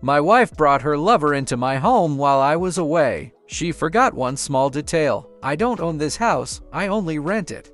My wife brought her lover into my home while I was away. She forgot one small detail. I don't own this house, I only rent it.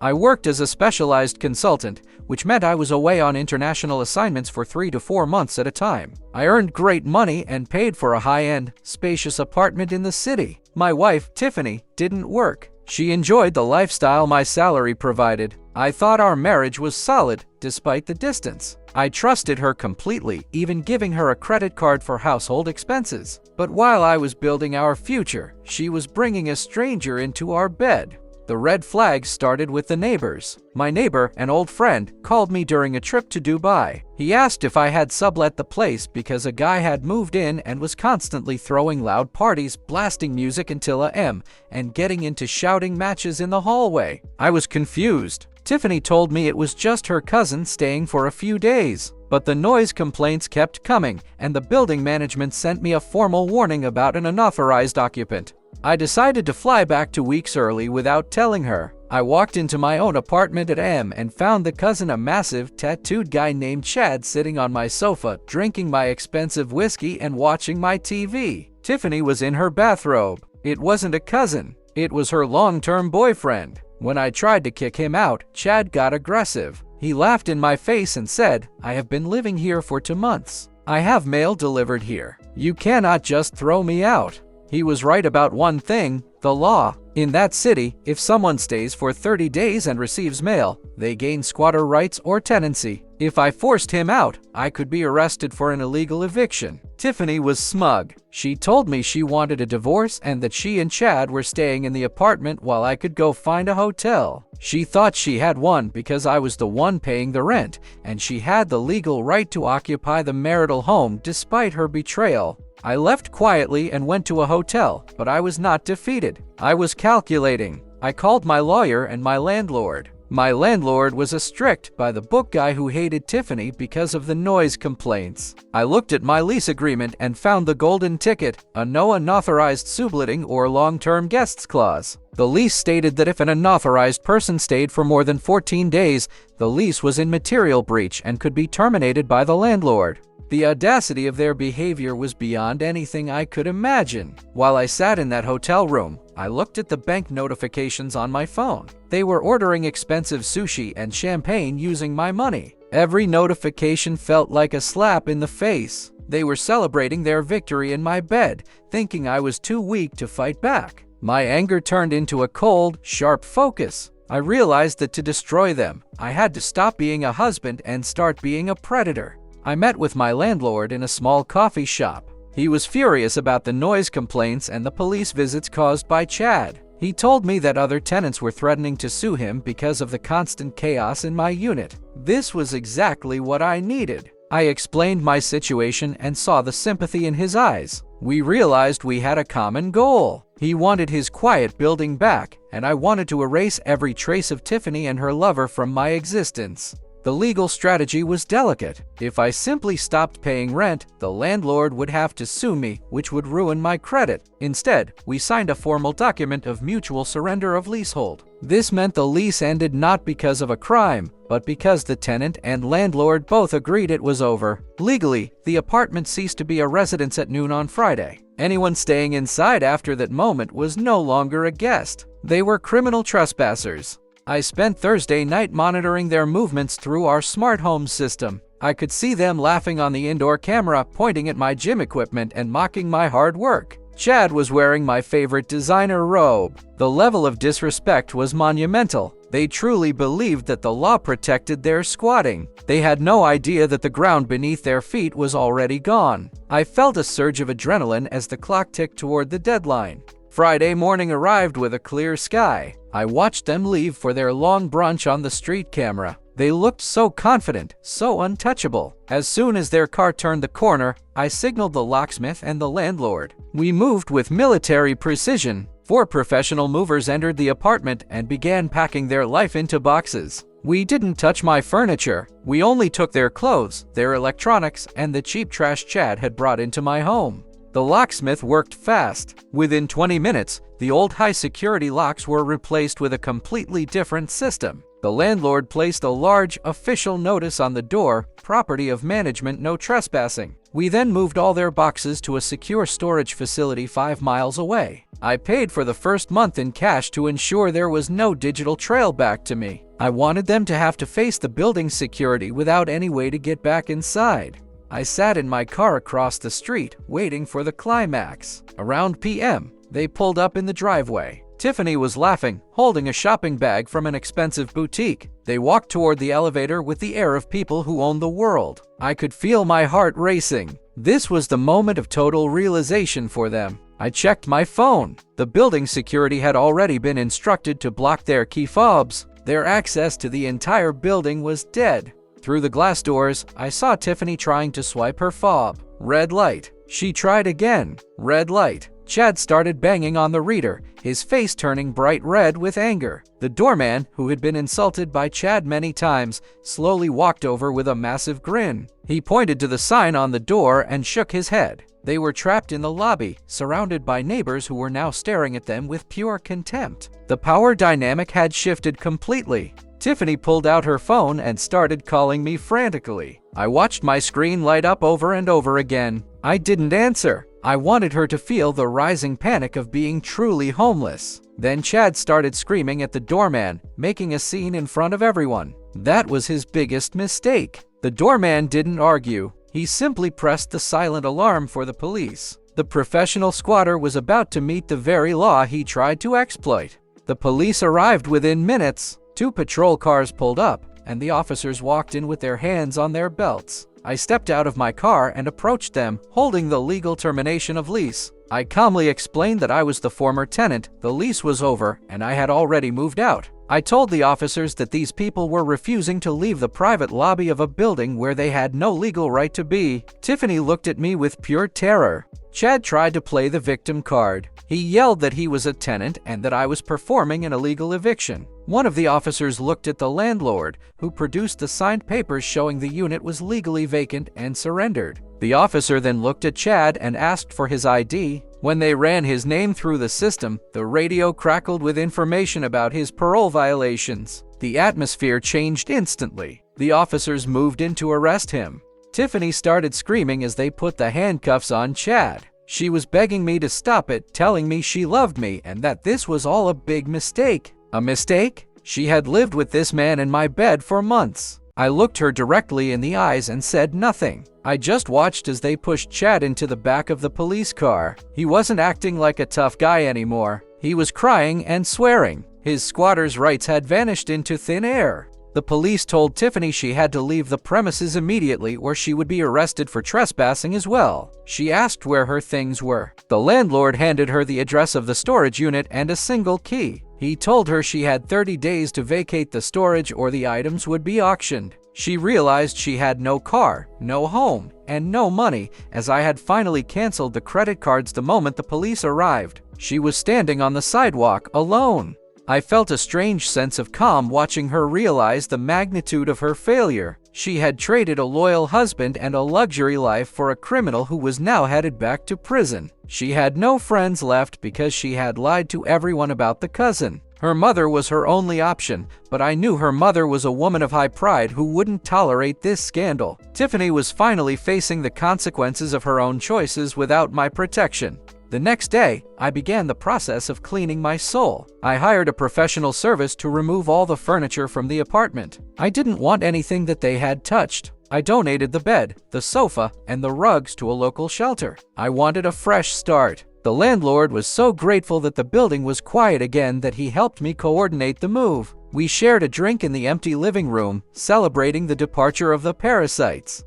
I worked as a specialized consultant, which meant I was away on international assignments for 3 to 4 months at a time. I earned great money and paid for a high-end, spacious apartment in the city. My wife, Tiffany, didn't work. She enjoyed the lifestyle my salary provided. I thought our marriage was solid, despite the distance. I trusted her completely, even giving her a credit card for household expenses. But while I was building our future, she was bringing a stranger into our bed. The red flags started with the neighbors. My neighbor, an old friend, called me during a trip to Dubai. He asked if I had sublet the place because a guy had moved in and was constantly throwing loud parties, blasting music until a.m., and getting into shouting matches in the hallway. I was confused. Tiffany told me it was just her cousin staying for a few days. But the noise complaints kept coming, and the building management sent me a formal warning about an unauthorized occupant. I decided to fly back 2 weeks early without telling her. I walked into my own apartment at M and found the cousin, a massive, tattooed guy named Chad, sitting on my sofa, drinking my expensive whiskey and watching my TV. Tiffany was in her bathrobe. It wasn't a cousin. It was her long-term boyfriend. When I tried to kick him out, Chad got aggressive. He laughed in my face and said, "I have been living here for 2 months. I have mail delivered here. You cannot just throw me out." He was right about one thing: the law. In that city, if someone stays for 30 days and receives mail, they gain squatter rights or tenancy. If I forced him out, I could be arrested for an illegal eviction. Tiffany was smug. She told me she wanted a divorce and that she and Chad were staying in the apartment while I could go find a hotel. She thought she had won because I was the one paying the rent, and she had the legal right to occupy the marital home despite her betrayal. I left quietly and went to a hotel, but I was not defeated. I was calculating. I called my lawyer and my landlord. My landlord was a strict-by-the-book guy who hated Tiffany because of the noise complaints. I looked at my lease agreement and found the golden ticket, a no unauthorized subletting or long-term guests clause. The lease stated that if an unauthorized person stayed for more than 14 days, the lease was in material breach and could be terminated by the landlord. The audacity of their behavior was beyond anything I could imagine. While I sat in that hotel room, I looked at the bank notifications on my phone. They were ordering expensive sushi and champagne using my money. Every notification felt like a slap in the face. They were celebrating their victory in my bed, thinking I was too weak to fight back. My anger turned into a cold, sharp focus. I realized that to destroy them, I had to stop being a husband and start being a predator. I met with my landlord in a small coffee shop. He was furious about the noise complaints and the police visits caused by Chad. He told me that other tenants were threatening to sue him because of the constant chaos in my unit. This was exactly what I needed. I explained my situation and saw the sympathy in his eyes. We realized we had a common goal. He wanted his quiet building back, and I wanted to erase every trace of Tiffany and her lover from my existence. The legal strategy was delicate. If I simply stopped paying rent, the landlord would have to sue me, which would ruin my credit. Instead, we signed a formal document of mutual surrender of leasehold. This meant the lease ended not because of a crime, but because the tenant and landlord both agreed it was over. Legally, the apartment ceased to be a residence at noon on Friday. Anyone staying inside after that moment was no longer a guest. They were criminal trespassers. I spent Thursday night monitoring their movements through our smart home system. I could see them laughing on the indoor camera, pointing at my gym equipment and mocking my hard work. Chad was wearing my favorite designer robe. The level of disrespect was monumental. They truly believed that the law protected their squatting. They had no idea that the ground beneath their feet was already gone. I felt a surge of adrenaline as the clock ticked toward the deadline. Friday morning arrived with a clear sky. I watched them leave for their long brunch on the street camera. They looked so confident, so untouchable. As soon as their car turned the corner, I signaled the locksmith and the landlord. We moved with military precision. 4 professional movers entered the apartment and began packing their life into boxes. We didn't touch my furniture. We only took their clothes, their electronics, and the cheap trash Chad had brought into my home. The locksmith worked fast. Within 20 minutes, the old high-security locks were replaced with a completely different system. The landlord placed a large, official notice on the door, "Property of management, no trespassing." We then moved all their boxes to a secure storage facility 5 miles away. I paid for the first month in cash to ensure there was no digital trail back to me. I wanted them to have to face the building security without any way to get back inside. I sat in my car across the street, waiting for the climax. Around p.m., they pulled up in the driveway. Tiffany was laughing, holding a shopping bag from an expensive boutique. They walked toward the elevator with the air of people who own the world. I could feel my heart racing. This was the moment of total realization for them. I checked my phone. The building security had already been instructed to block their key fobs. Their access to the entire building was dead. Through the glass doors, I saw Tiffany trying to swipe her fob. Red light. She tried again. Red light. Chad started banging on the reader, his face turning bright red with anger. The doorman, who had been insulted by Chad many times, slowly walked over with a massive grin. He pointed to the sign on the door and shook his head. They were trapped in the lobby, surrounded by neighbors who were now staring at them with pure contempt. The power dynamic had shifted completely. Tiffany pulled out her phone and started calling me frantically. I watched my screen light up over and over again. I didn't answer. I wanted her to feel the rising panic of being truly homeless. Then Chad started screaming at the doorman, making a scene in front of everyone. That was his biggest mistake. The doorman didn't argue. He simply pressed the silent alarm for the police. The professional squatter was about to meet the very law he tried to exploit. The police arrived within minutes. 2 patrol cars pulled up, and the officers walked in with their hands on their belts. I stepped out of my car and approached them, holding the legal termination of lease. I calmly explained that I was the former tenant, the lease was over, and I had already moved out. I told the officers that these people were refusing to leave the private lobby of a building where they had no legal right to be. Tiffany looked at me with pure terror. Chad tried to play the victim card. He yelled that he was a tenant and that I was performing an illegal eviction. One of the officers looked at the landlord, who produced the signed papers showing the unit was legally vacant, and surrendered. The officer then looked at Chad and asked for his ID. When they ran his name through the system, the radio crackled with information about his parole violations. The atmosphere changed instantly. The officers moved in to arrest him. Tiffany started screaming as they put the handcuffs on Chad. She was begging me to stop it, telling me she loved me and that this was all a big mistake. A mistake? She had lived with this man in my bed for months. I looked her directly in the eyes and said nothing. I just watched as they pushed Chad into the back of the police car. He wasn't acting like a tough guy anymore. He was crying and swearing. His squatter's rights had vanished into thin air. The police told Tiffany she had to leave the premises immediately or she would be arrested for trespassing as well. She asked where her things were. The landlord handed her the address of the storage unit and a single key. He told her she had 30 days to vacate the storage or the items would be auctioned. She realized she had no car, no home, and no money, as I had finally canceled the credit cards the moment the police arrived. She was standing on the sidewalk, alone. I felt a strange sense of calm watching her realize the magnitude of her failure. She had traded a loyal husband and a luxury life for a criminal who was now headed back to prison. She had no friends left because she had lied to everyone about the cousin. Her mother was her only option, but I knew her mother was a woman of high pride who wouldn't tolerate this scandal. Tiffany was finally facing the consequences of her own choices without my protection. The next day, I began the process of cleaning my soul. I hired a professional service to remove all the furniture from the apartment. I didn't want anything that they had touched. I donated the bed, the sofa, and the rugs to a local shelter. I wanted a fresh start. The landlord was so grateful that the building was quiet again that he helped me coordinate the move. We shared a drink in the empty living room, celebrating the departure of the parasites.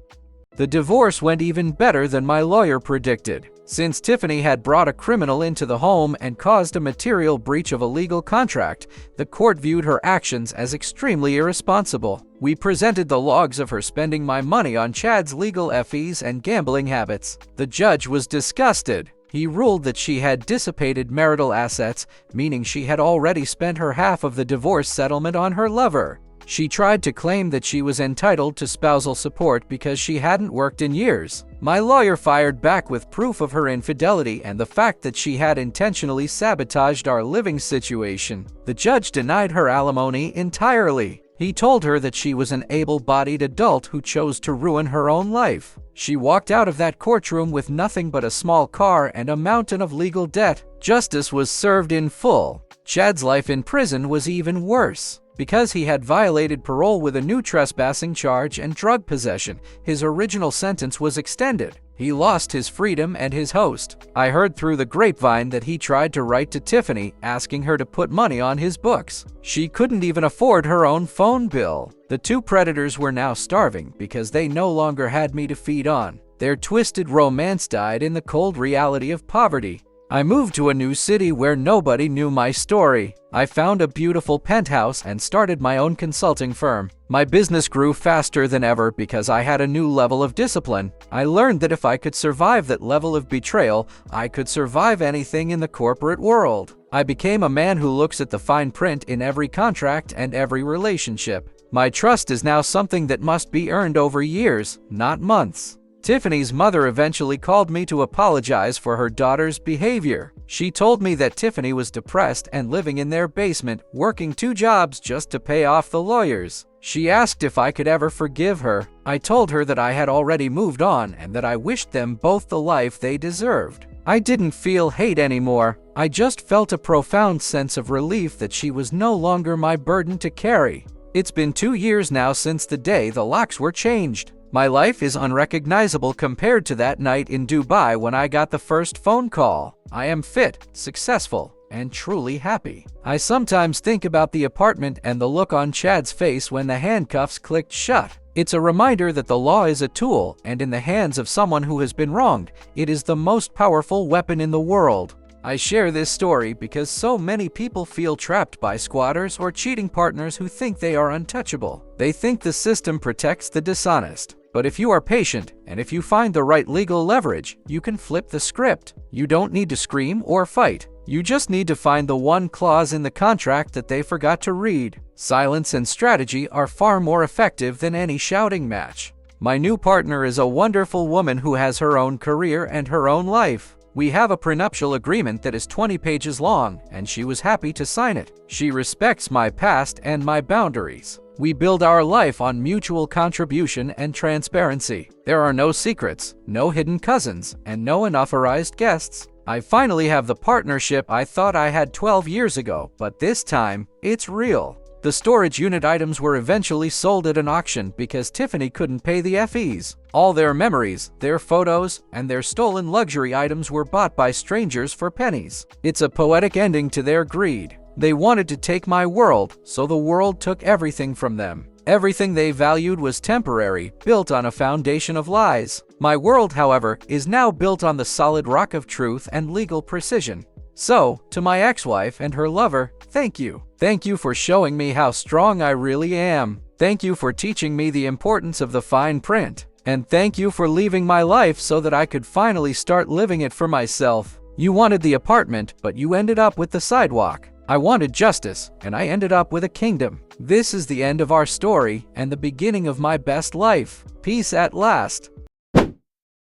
The divorce went even better than my lawyer predicted. Since Tiffany had brought a criminal into the home and caused a material breach of a legal contract, the court viewed her actions as extremely irresponsible. We presented the logs of her spending my money on Chad's legal fees and gambling habits. The judge was disgusted. He ruled that she had dissipated marital assets, meaning she had already spent her half of the divorce settlement on her lover. She tried to claim that she was entitled to spousal support because she hadn't worked in years. My lawyer fired back with proof of her infidelity and the fact that she had intentionally sabotaged our living situation. The judge denied her alimony entirely. He told her that she was an able-bodied adult who chose to ruin her own life. She walked out of that courtroom with nothing but a small car and a mountain of legal debt. Justice was served in full. Chad's life in prison was even worse. Because he had violated parole with a new trespassing charge and drug possession, his original sentence was extended. He lost his freedom and his host. I heard through the grapevine that he tried to write to Tiffany, asking her to put money on his books. She couldn't even afford her own phone bill. The two predators were now starving because they no longer had me to feed on. Their twisted romance died in the cold reality of poverty. I moved to a new city where nobody knew my story. I found a beautiful penthouse and started my own consulting firm. My business grew faster than ever because I had a new level of discipline. I learned that if I could survive that level of betrayal, I could survive anything in the corporate world. I became a man who looks at the fine print in every contract and every relationship. My trust is now something that must be earned over years, not months. Tiffany's mother eventually called me to apologize for her daughter's behavior. She told me that Tiffany was depressed and living in their basement, working 2 jobs just to pay off the lawyers. She asked if I could ever forgive her. I told her that I had already moved on and that I wished them both the life they deserved. I didn't feel hate anymore. I just felt a profound sense of relief that she was no longer my burden to carry. It's been 2 years now since the day the locks were changed. My life is unrecognizable compared to that night in Dubai when I got the first phone call. I am fit, successful, and truly happy. I sometimes think about the apartment and the look on Chad's face when the handcuffs clicked shut. It's a reminder that the law is a tool, and in the hands of someone who has been wronged, it is the most powerful weapon in the world. I share this story because so many people feel trapped by squatters or cheating partners who think they are untouchable. They think the system protects the dishonest. But if you are patient, and if you find the right legal leverage, you can flip the script. You don't need to scream or fight. You just need to find the one clause in the contract that they forgot to read. Silence and strategy are far more effective than any shouting match. My new partner is a wonderful woman who has her own career and her own life. We have a prenuptial agreement that is 20 pages long, and she was happy to sign it. She respects my past and my boundaries. We build our life on mutual contribution and transparency. There are no secrets, no hidden cousins, and no unauthorized guests. I finally have the partnership I thought I had 12 years ago, but this time, it's real. The storage unit items were eventually sold at an auction because Tiffany couldn't pay the fees. All their memories, their photos, and their stolen luxury items were bought by strangers for pennies. It's a poetic ending to their greed. They wanted to take my world, so the world took everything from them. Everything they valued was temporary, built on a foundation of lies. My world, however, is now built on the solid rock of truth and legal precision. So, to my ex-wife and her lover, thank you. Thank you for showing me how strong I really am. Thank you for teaching me the importance of the fine print. And thank you for leaving my life so that I could finally start living it for myself. You wanted the apartment, but you ended up with the sidewalk. I wanted justice, and I ended up with a kingdom. This is the end of our story and the beginning of my best life. Peace at last.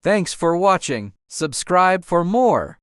Thanks for watching. Subscribe for more.